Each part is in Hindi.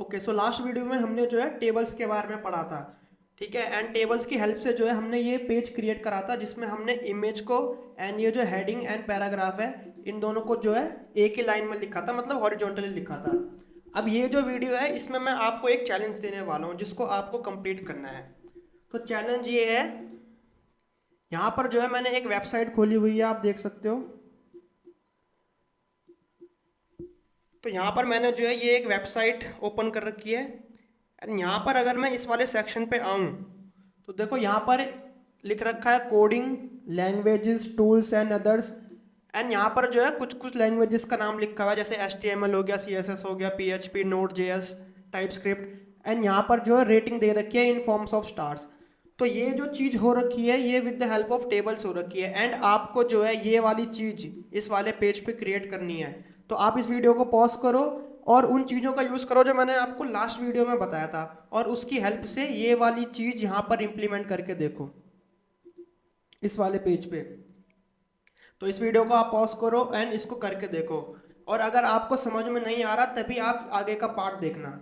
ओके, सो लास्ट वीडियो में हमने जो है टेबल्स के बारे में पढ़ा था। ठीक है, एंड टेबल्स की हेल्प से जो है हमने ये पेज क्रिएट करा था जिसमें हमने इमेज को एंड ये जो हेडिंग एंड पैराग्राफ है इन दोनों को जो है एक ही लाइन में लिखा था, मतलब हॉरिजॉन्टली लिखा था। अब ये जो वीडियो है इसमें मैं आपको एक चैलेंज देने वाला हूँ जिसको आपको कंप्लीट करना है। तो चैलेंज ये है, यहाँ पर जो है मैंने एक वेबसाइट खोली हुई है, आप देख सकते हो। तो यहाँ पर मैंने जो है ये एक वेबसाइट ओपन कर रखी है एंड यहाँ पर अगर मैं इस वाले सेक्शन पे आऊँ तो देखो यहाँ पर लिख रखा है coding languages tools and others. And यहाँ पर जो है कुछ कुछ लैंग्वेजेस का नाम लिखा हुआ है, जैसे HTML हो गया, CSS हो गया, PHP, Node.js, टाइपस्क्रिप्ट। एंड यहाँ पर जो है रेटिंग दे रखी है इन फॉर्म्स ऑफ स्टार्स। तो ये जो चीज़ हो रखी है ये with the help of tables हो रखी है एंड आपको जो है ये वाली चीज़ इस वाले पेज पे क्रिएट करनी है। तो आप इस वीडियो को पॉज करो और उन चीज़ों का यूज़ करो जो मैंने आपको लास्ट वीडियो में बताया था और उसकी हेल्प से ये वाली चीज़ यहाँ पर इम्प्लीमेंट करके देखो इस वाले पेज पे। तो इस वीडियो को आप पॉज करो एंड इसको करके देखो, और अगर आपको समझ में नहीं आ रहा तभी आप आगे का पार्ट देखना।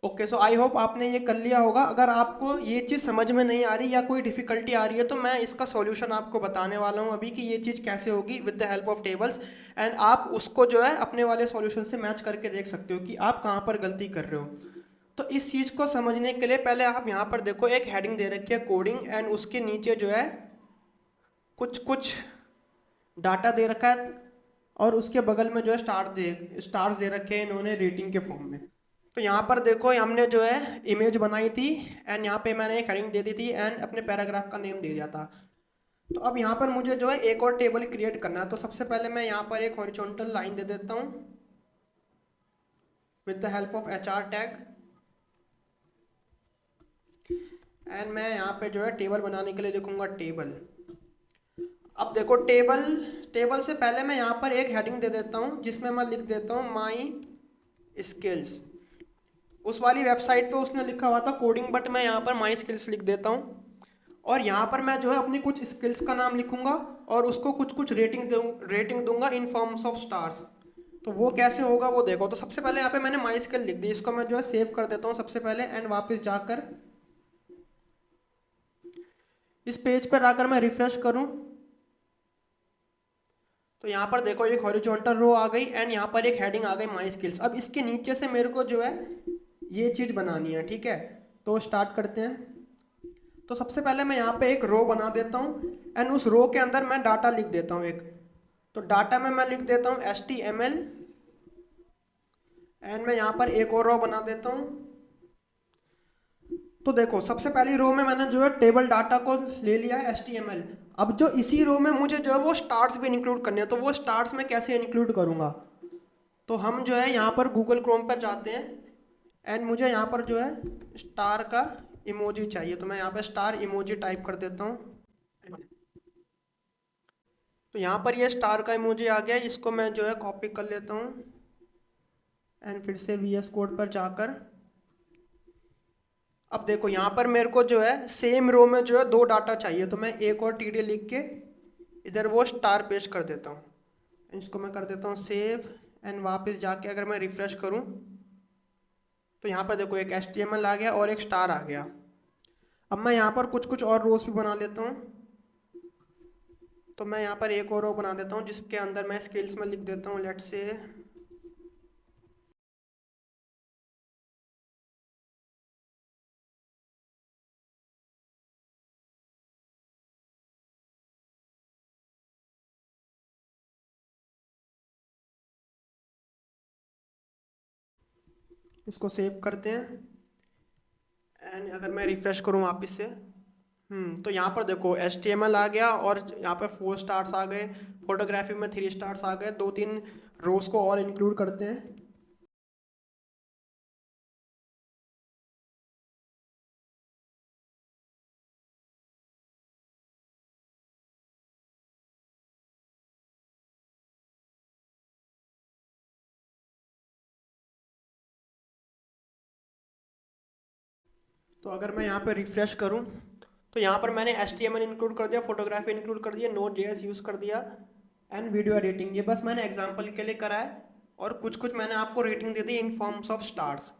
ओके, सो आई होप आपने ये कर लिया होगा। अगर आपको ये चीज़ समझ में नहीं आ रही या कोई डिफ़िकल्टी आ रही है तो मैं इसका सॉल्यूशन आपको बताने वाला हूँ अभी कि ये चीज़ कैसे होगी with the help of tables. And आप उसको जो है अपने वाले सॉल्यूशन से मैच करके देख सकते हो कि आप कहाँ पर गलती कर रहे हो। तो इस चीज़ को समझने के लिए पहले आप यहाँ पर देखो, एक हेडिंग दे रखी है कोडिंग एंड उसके नीचे जो है कुछ कुछ डाटा दे रखा है और उसके बगल में जो है स्टार्स दे रखे हैं इन्होंने रेटिंग के फॉर्म में। तो यहाँ पर देखो हमने जो है इमेज बनाई थी एंड यहाँ पे मैंने एक हेडिंग दे दी थी एंड अपने पैराग्राफ का नेम दे दिया था। तो अब यहाँ पर मुझे जो है एक और टेबल क्रिएट करना है। तो सबसे पहले मैं यहाँ पर एक हॉरिजॉन्टल लाइन दे देता हूँ with the help of HR tag and मैं यहाँ पे जो है टेबल बनाने के लिए लिखूंगा टेबल। अब देखो टेबल टेबल से पहले मैं यहाँ पर एक हेडिंग दे देता हूँ जिसमें मैं लिख देता हूँ माई स्किल्स। उस वाली वेबसाइट पे उसने लिखा हुआ था कोडिंग, बट मैं यहाँ पर माई स्किल्स लिख देता हूँ और यहाँ पर मैं जो है अपनी कुछ स्किल्स का नाम लिखूंगा और उसको कुछ कुछ रेटिंग दूंगा इन फॉर्म्स ऑफ स्टार्स। तो वो कैसे होगा वो देखो। तो सबसे पहले यहाँ पे मैंने माई स्किल लिख दी, इसको मैं जो है सेव कर देता हूँ सबसे पहले एंड वापस जाकर इस पेज पर आकर मैं रिफ्रेश करूँ तो यहाँ पर देखो एक हॉरिजॉन्टल रो आ गई एंड यहाँ पर एक हेडिंग आ गई माई स्किल्स। अब इसके नीचे से मेरे को जो है ये चीज़ बनानी है, ठीक है। तो स्टार्ट करते हैं। तो सबसे पहले मैं यहाँ पे एक रो बना देता हूँ एंड उस रो के अंदर मैं डाटा लिख देता हूँ एक। तो डाटा में मैं लिख देता हूँ HTML एंड मैं यहाँ पर एक और रो बना देता हूँ। तो देखो सबसे पहली रो में मैंने जो है टेबल डाटा को ले लिया है HTML। अब जो इसी रो में मुझे जो है वो स्टार्स भी इंक्लूड करने हैं, तो वो स्टार्स मैं कैसे इंक्लूड करूँगा। तो हम जो है यहाँ पर गूगल क्रोम पर जाते हैं एंड मुझे यहाँ पर जो है स्टार का इमोजी चाहिए, तो मैं यहाँ पे स्टार इमोजी टाइप कर देता हूँ। तो यहाँ पर ये स्टार का इमोजी आ गया, इसको मैं जो है कॉपी कर लेता हूँ एंड फिर से VS कोड पर जाकर अब देखो यहाँ पर मेरे को जो है सेम रो में जो है दो डाटा चाहिए, तो मैं एक और TD लिख के इधर वो स्टार पेस्ट कर देता हूँ। इसको मैं कर देता हूँ सेव एंड वापस जाके अगर मैं रिफ्रेश करूँ तो यहाँ पर देखो एक HTML आ गया और एक स्टार आ गया। अब मैं यहाँ पर कुछ कुछ और रोज भी बना लेता हूँ। तो मैं यहाँ पर एक और रो बना देता हूँ जिसके अंदर मैं स्किल्स में लिख देता हूँ लेट्स से इसको सेव करते हैं एंड अगर मैं रिफ्रेश करूँ वापस से तो यहाँ पर देखो HTML आ गया और यहाँ पर 4 स्टार्स आ गए, फोटोग्राफी में 3 स्टार्स आ गए। 2-3 रोज को और इंक्लूड करते हैं। तो अगर मैं यहाँ पे रिफ्रेश करूँ तो यहाँ पर मैंने HTML इंक्लूड कर दिया, फोटोग्राफी इंक्लूड कर दिया, Node.js यूज़ कर दिया एंड वीडियो एडिटिंग, ये बस मैंने एग्जांपल के लिए करा है। और कुछ कुछ मैंने आपको rating they the in forms of stars.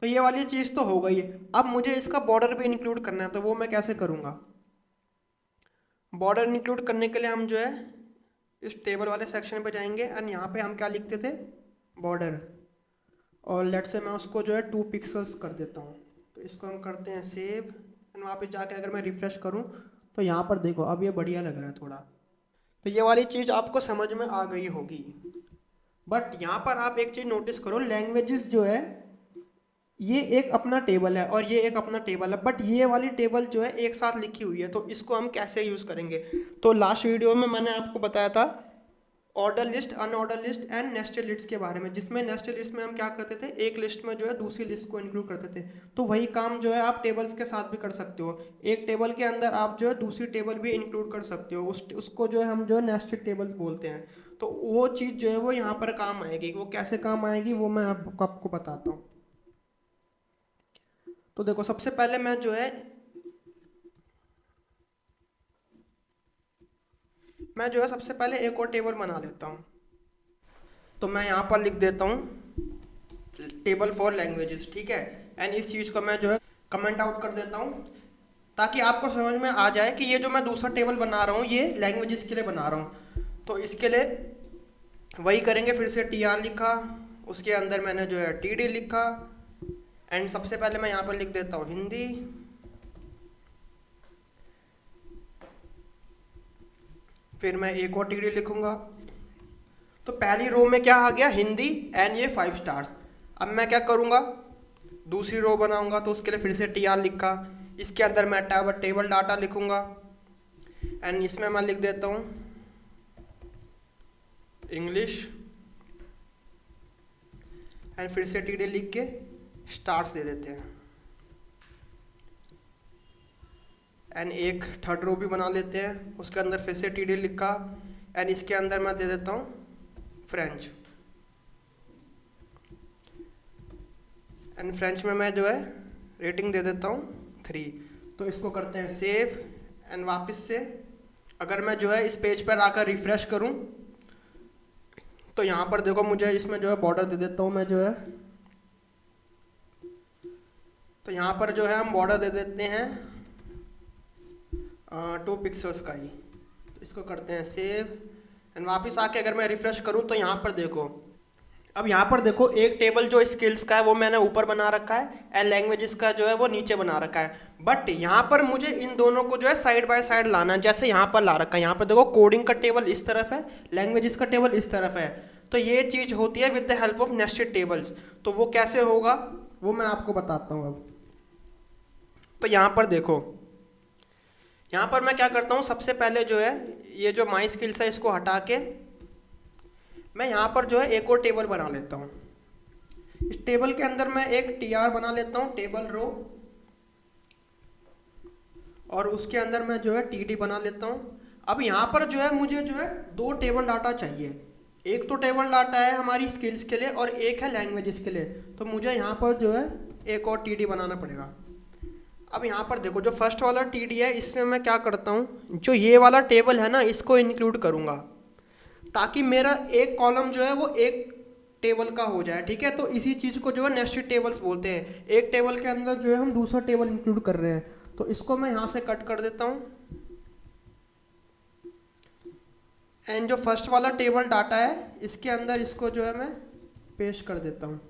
तो ये वाली चीज़ तो हो गई। अब मुझे इसका बॉर्डर भी इंक्लूड करना है, तो वो मैं कैसे करूँगा? बॉर्डर इंक्लूड करने के लिए हम जो है इस टेबल वाले सेक्शन पे जाएंगे एंड यहाँ पे हम क्या लिखते थे? बॉर्डर। और लेट से मैं उसको जो है 2 पिक्सल्स कर देता हूँ। तो इसको हम करते हैं सेव एंड वहाँ पे जाके अगर मैं रिफ्रेश करूँ तो यहाँ पर देखो अब ये बढ़िया लग रहा है थोड़ा। तो ये वाली चीज़ आपको समझ में आ गई होगी। बट यहाँ पर आप एक चीज़ नोटिस करो, लैंग्वेजेस जो है ये एक अपना टेबल है और ये एक अपना टेबल है, बट ये वाली टेबल जो है एक साथ लिखी हुई है। तो इसको हम कैसे यूज़ करेंगे? तो लास्ट वीडियो में मैंने आपको बताया था order list, unordered list and nested list के बारे में, जिसमें नेस्टेड लिस्ट में हम क्या करते थे, एक लिस्ट में जो है दूसरी लिस्ट को इंक्लूड करते थे। तो वही काम जो है आप टेबल्स के साथ भी कर सकते हो। एक टेबल के अंदर आप जो है दूसरी टेबल भी इंक्लूड कर सकते हो, उसको जो है हम जो है नेस्टेड टेबल्स बोलते हैं। तो वो चीज़ जो है वो यहाँ पर काम आएगी। वो कैसे काम आएगी वो मैं आपको बताता हूँ। तो देखो सबसे पहले मैं जो है सबसे पहले एक और टेबल बना लेता हूँ। तो मैं यहाँ पर लिख देता हूँ टेबल फॉर लैंग्वेजेस, ठीक है। एंड इस चीज़ को मैं जो है कमेंट आउट कर देता हूँ ताकि आपको समझ में आ जाए कि ये जो मैं दूसरा टेबल बना रहा हूँ ये लैंग्वेजेस के लिए बना रहा हूँ। तो इसके लिए वही करेंगे, फिर से टी आर लिखा, उसके अंदर मैंने जो है टी डी लिखा एंड सबसे पहले मैं यहाँ पर लिख देता हूँ हिंदी। फिर मैं एक और टी डी लिखूँगा। तो पहली रो में क्या आ गया? हिंदी एंड ये 5 स्टार्स। अब मैं क्या करूँगा? दूसरी रो बनाऊँगा, तो उसके लिए फिर से टी आर लिखा, इसके अंदर मैं टेबल डाटा लिखूँगा एंड इसमें मैं लिख देता हूँ इंग्लिश एंड फिर से टी डी लिख के स्टार्स दे देते हैं एंड एक थर्ड रो भी बना लेते हैं, उसके अंदर फिर से टी डी लिखा एंड इसके अंदर मैं दे देता हूँ फ्रेंच एंड फ्रेंच में मैं जो है रेटिंग दे देता हूँ 3। तो इसको करते हैं सेव एंड वापस से अगर मैं जो है इस पेज पर आकर रिफ्रेश करूँ तो यहाँ पर देखो मुझे इसमें जो है बॉर्डर दे देता हूँ मैं जो है। तो यहाँ पर जो है हम बॉर्डर दे देते हैं 2 पिक्सल्स का ही। तो इसको करते हैं सेव एंड वापस आके अगर मैं रिफ्रेश करूँ तो यहाँ पर देखो, अब यहाँ पर देखो एक टेबल जो स्किल्स का है वो मैंने ऊपर बना रखा है एंड लैंग्वेजेस का जो है वो नीचे बना रखा है। बट यहाँ पर मुझे इन दोनों को जो है साइड बाय साइड लाना है, जैसे यहाँ पर ला रखा है। यहाँ पर देखो कोडिंग का टेबल इस तरफ है, लैंग्वेजेस का टेबल इस तरफ है। तो ये चीज़ होती है with the help of nested tables. तो वो कैसे होगा वो मैं आपको बताता हूँ अब। तो यहाँ पर देखो, यहाँ पर मैं क्या करता हूँ, सबसे पहले जो है ये जो माई स्किल्स है इसको हटा के मैं यहाँ पर जो है एक और टेबल बना लेता हूँ। इस टेबल के अंदर मैं एक टी आर बना लेता हूँ, टेबल रो, और उसके अंदर मैं जो है टी डी बना लेता हूँ। अब यहाँ पर जो है मुझे जो है 2 टेबल डाटा चाहिए। एक तो टेबल डाटा है हमारी स्किल्स के लिए और एक है लैंग्वेजेस के लिए। तो मुझे यहाँ पर जो है एक और टी डी बनाना पड़ेगा। अब यहाँ पर देखो जो फर्स्ट वाला टी डी है इससे मैं क्या करता हूँ, जो ये वाला टेबल है ना इसको इंक्लूड करूँगा ताकि मेरा एक कॉलम जो है वो एक टेबल का हो जाए, ठीक है। तो इसी चीज़ को जो है नेस्टेड टेबल्स बोलते हैं। एक टेबल के अंदर जो है हम दूसरा टेबल इंक्लूड कर रहे हैं। तो इसको मैं यहाँ से कट कर देता हूँ एंड जो फर्स्ट वाला टेबल डाटा है इसके अंदर इसको जो है मैं पेस्ट कर देता हूँ।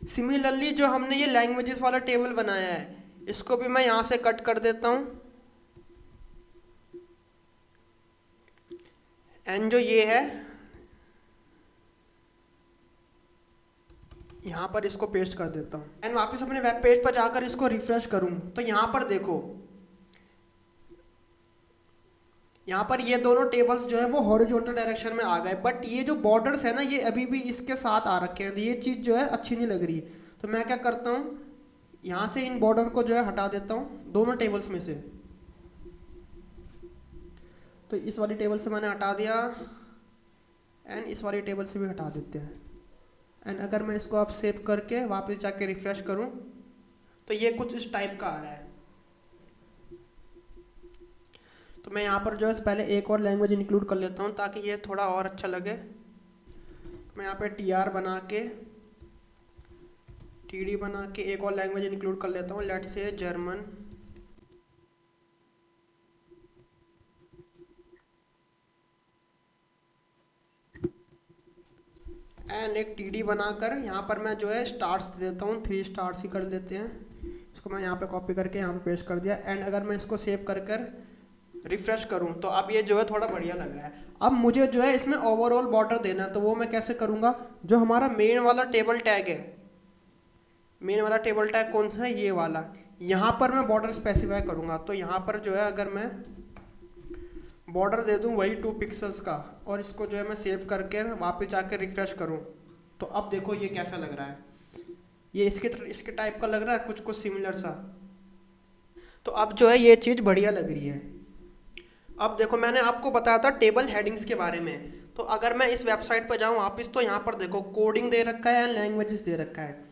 सिमिलरली जो हमने ये लैंग्वेजेस वाला टेबल बनाया है इसको भी मैं यहाँ से कट कर देता हूँ एंड जो ये है यहाँ पर इसको पेस्ट कर देता हूँ एंड वापस अपने वेब पेज पर जाकर इसको रिफ्रेश करूँ तो यहाँ पर देखो, यहाँ पर ये दोनों टेबल्स जो है वो हॉरिजॉन्टल डायरेक्शन में आ गए, बट ये जो बॉर्डर्स है ना ये अभी भी इसके साथ आ रखे हैं। तो ये चीज़ जो है अच्छी नहीं लग रही। तो मैं क्या करता हूँ, यहाँ से इन बॉर्डर को जो है हटा देता हूँ दोनों टेबल्स में से। तो इस वाली टेबल से मैंने हटा दिया एंड इस वाली टेबल से भी हटा देते हैं। एंड अगर मैं इसको आप सेव करके वापस जाके रिफ्रेश करूँ तो ये कुछ इस टाइप का आ रहा है। तो मैं यहाँ पर जो है पहले एक और लैंग्वेज इंक्लूड कर लेता हूँ ताकि ये थोड़ा और अच्छा लगे। मैं यहाँ पे TR बना के TD बना के एक और लैंग्वेज इंक्लूड कर लेता हूँ, लेट्स से जर्मन। एंड एक TD बनाकर यहाँ पर मैं जो है स्टार्स दे देता हूँ, 3 स्टार्स ही कर देते हैं। इसको मैं यहाँ पे कॉपी करके यहाँ पे पेस्ट कर दिया। एंड अगर मैं इसको सेव कर कर रिफ्रेश करूँ तो अब ये जो है थोड़ा बढ़िया लग रहा है। अब मुझे जो है इसमें ओवरऑल बॉर्डर देना है, तो वो मैं कैसे करूँगा? जो हमारा मेन वाला टेबल टैग है, मेन वाला टेबल टैग कौन सा है? ये वाला। यहाँ पर मैं बॉर्डर स्पेसिफाई करूँगा। तो यहाँ पर जो है अगर मैं बॉर्डर दे दूँ वही 2 पिक्सल्स का, और इसको जो है मैं सेव करके वापस जाकर रिफ्रेश करूँ, तो अब देखो ये कैसा लग रहा है। ये इसके टाइप का लग रहा है, कुछ कुछ सिमिलर सा। तो अब जो है ये चीज़ बढ़िया लग रही है। अब देखो मैंने आपको बताया था टेबल हेडिंग्स के बारे में, तो अगर मैं इस वेबसाइट पर जाऊँ वापस, तो यहाँ पर देखो कोडिंग दे रखा है एंड लैंग्वेजेस दे रखा है।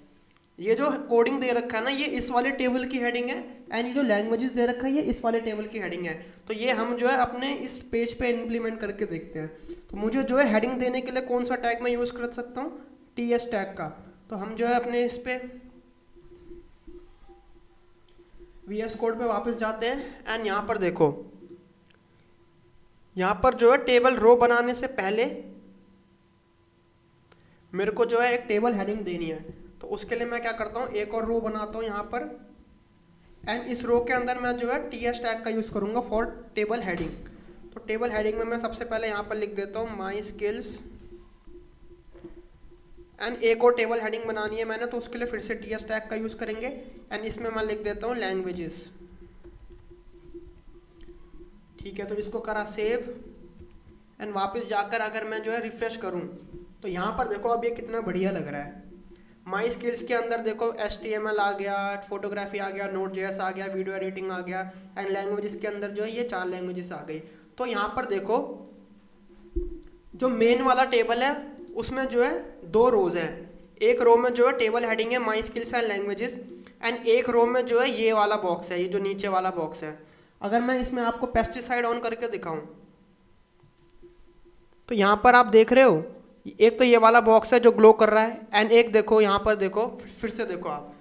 ये जो कोडिंग दे रखा है ना, ये इस वाले टेबल की हेडिंग है, एंड ये जो लैंग्वेजेस दे रखा है ये इस वाले टेबल की हेडिंग है। तो ये हम जो है अपने इस पेज पे इम्प्लीमेंट करके देखते हैं। तो मुझे जो है हेडिंग देने के लिए कौन सा टैग मैं यूज़ कर सकता हूँ? TS टैग का। तो हम जो है अपने इस पे VS कोड पे वापस जाते हैं, एंड यहाँ पर देखो, यहाँ पर जो है टेबल रो बनाने से पहले मेरे को जो है एक टेबल हेडिंग देनी है। तो उसके लिए मैं क्या करता हूँ, एक और रो बनाता हूँ यहाँ पर, एंड इस रो के अंदर मैं जो है TS टैग का यूज़ करूँगा फॉर टेबल हेडिंग। तो टेबल हेडिंग में मैं सबसे पहले यहाँ पर लिख देता हूँ माई स्किल्स, एंड एक और टेबल हेडिंग बनानी है मैंने, तो उसके लिए फिर से TS टैग का यूज़ करेंगे, एंड इसमें मैं लिख देता हूँ लैंग्वेजेस। ठीक है, तो इसको करा सेव, एंड वापस जाकर अगर मैं जो है रिफ्रेश करूँ, तो यहाँ पर देखो अब ये कितना बढ़िया लग रहा है। माई स्किल्स के अंदर देखो HTML आ गया, फोटोग्राफी आ गया, Node.js आ गया, वीडियो एडिटिंग आ गया, एंड लैंग्वेजेस के अंदर जो है ये 4 लैंग्वेजेस आ गई। तो यहाँ पर देखो जो मेन वाला टेबल है उसमें जो है 2 रोज हैं। एक रो में जो है टेबल हेडिंग है my skills and languages, and एक रो में जो है ये वाला बॉक्स है, ये जो नीचे वाला बॉक्स है। अगर मैं इसमें आपको पेस्टिसाइड ऑन करके दिखाऊं, तो यहाँ पर आप देख रहे हो एक तो ये वाला बॉक्स है जो ग्लो कर रहा है, एंड एक देखो यहाँ पर देखो, फिर से देखो आप,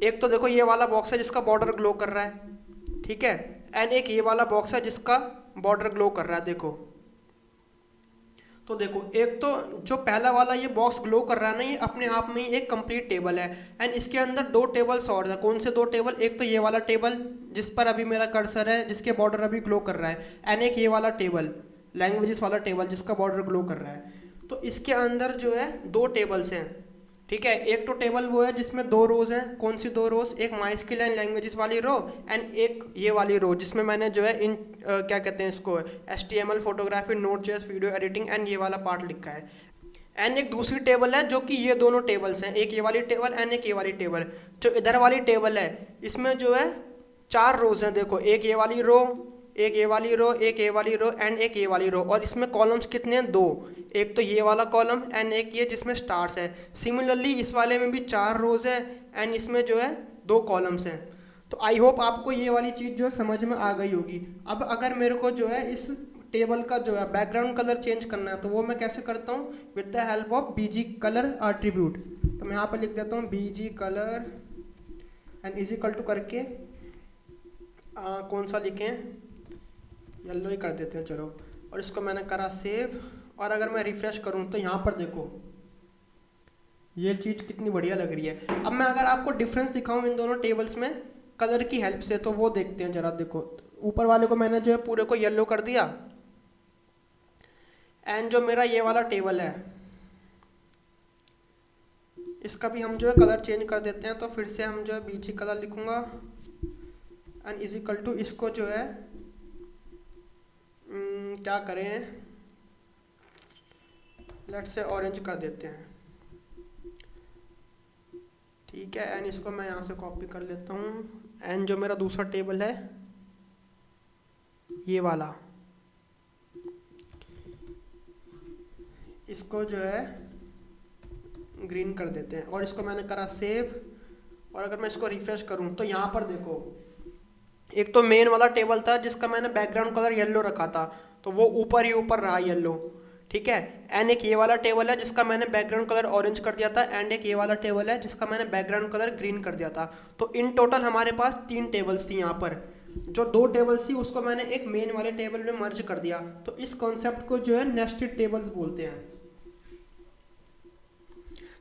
एक तो देखो ये वाला बॉक्स है जिसका बॉर्डर ग्लो कर रहा है, ठीक है, एंड एक ये वाला बॉक्स है जिसका बॉर्डर ग्लो कर रहा है। देखो, तो देखो एक तो जो पहला वाला ये बॉक्स ग्लो कर रहा है ना, ये अपने आप में ही एक कंप्लीट टेबल है, एंड इसके अंदर 2 टेबल्स और है। कौन से 2 टेबल? एक तो ये वाला टेबल जिस पर अभी मेरा कर्सर है, जिसके बॉर्डर अभी ग्लो कर रहा है, एंड एक ये वाला टेबल लैंग्वेजेस वाला टेबल जिसका बॉर्डर ग्लो कर रहा है। तो इसके अंदर जो है 2 टेबल्स हैं, ठीक है। एक तो टेबल वो है जिसमें 2 रोज हैं। कौन सी 2 रोज? एक माई स्किल एंड लैंग्वेजेस वाली रो, एंड एक ये वाली रो जिसमें मैंने जो है क्या कहते हैं इसको, HTML, photography, Node.js, video editing and ये वाला पार्ट लिखा है। एंड एक दूसरी टेबल है जो कि ये दोनों टेबल्स हैं, एक ये वाली टेबल एंड एक ये वाली टेबल। जो इधर वाली टेबल है इसमें जो है 4 रोज हैं। देखो, एक ये वाली रो, एक ये वाली रो, एक ये वाली रो एंड एक ये वाली रो, और इसमें कॉलम्स कितने हैं? 2। एक तो ये वाला कॉलम एंड एक ये जिसमें स्टार्स है। सिमिलरली इस वाले में भी 4 रोज है एंड इसमें जो है 2 कॉलम्स हैं। तो आई होप आपको ये वाली चीज़ जो है समझ में आ गई होगी। अब अगर मेरे को जो है इस टेबल का जो है बैकग्राउंड कलर चेंज करना है, तो वो मैं कैसे करता हूँ? With the help of BG colour attribute. तो मैं यहाँ पर लिख देता हूँ BG colour and is equal to करके कौन सा लिखें, येलो ही कर देते हैं चलो, और इसको मैंने करा सेव। और अगर मैं रिफ्रेश करूं तो यहाँ पर देखो ये चीज़ कितनी बढ़िया लग रही है। अब मैं अगर आपको डिफरेंस दिखाऊं इन दोनों टेबल्स में कलर की हेल्प से, तो वो देखते हैं जरा। देखो, ऊपर वाले को मैंने जो है पूरे को येलो कर दिया, एंड जो मेरा ये वाला टेबल है इसका भी हम जो है कलर चेंज कर देते हैं। तो फिर से हम जो है BG कलर लिखूंगा एंड इज इक्वल टू, इसको जो है क्या करें, लेट्स से ऑरेंज कर देते हैं, ठीक है। एंड इसको मैं यहाँ से कॉपी कर लेता हूँ, एंड जो मेरा दूसरा टेबल है ये वाला, इसको जो है ग्रीन कर देते हैं, और इसको मैंने करा सेव। और अगर मैं इसको रिफ्रेश करूँ तो यहाँ पर देखो, एक तो मेन वाला टेबल था जिसका मैंने बैकग्राउंड कलर येलो रखा था, तो वो ऊपर ही ऊपर रहा येलो, ठीक है। एंड एक ये वाला टेबल है जिसका मैंने बैकग्राउंड कलर ऑरेंज कर दिया था, एंड एक ये वाला टेबल है जिसका मैंने बैकग्राउंड कलर ग्रीन कर दिया था। तो इन टोटल हमारे पास 3 टेबल्स थी यहाँ पर। जो 2 टेबल्स थी उसको मैंने एक मेन वाले टेबल में मर्ज कर दिया। तो इस कॉन्सेप्ट को जो है नेस्टेड टेबल्स बोलते हैं।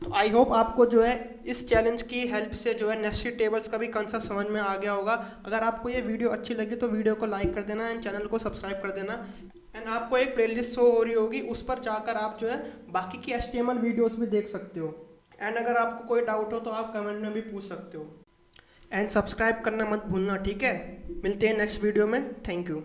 तो आई होप आपको जो है इस चैलेंज की हेल्प से जो है नेस्टेड टेबल्स का भी कंसेप्ट समझ में आ गया होगा। अगर आपको ये वीडियो अच्छी लगी तो वीडियो को लाइक कर देना एंड चैनल को सब्सक्राइब कर देना। एंड आपको एक प्लेलिस्ट शो हो रही होगी, उस पर जाकर आप जो है बाकी की HTML वीडियोस भी देख सकते हो। एंड अगर आपको कोई डाउट हो तो आप कमेंट में भी पूछ सकते हो। एंड सब्सक्राइब करना मत भूलना, ठीक है। मिलते हैं नेक्स्ट वीडियो में। Thank you.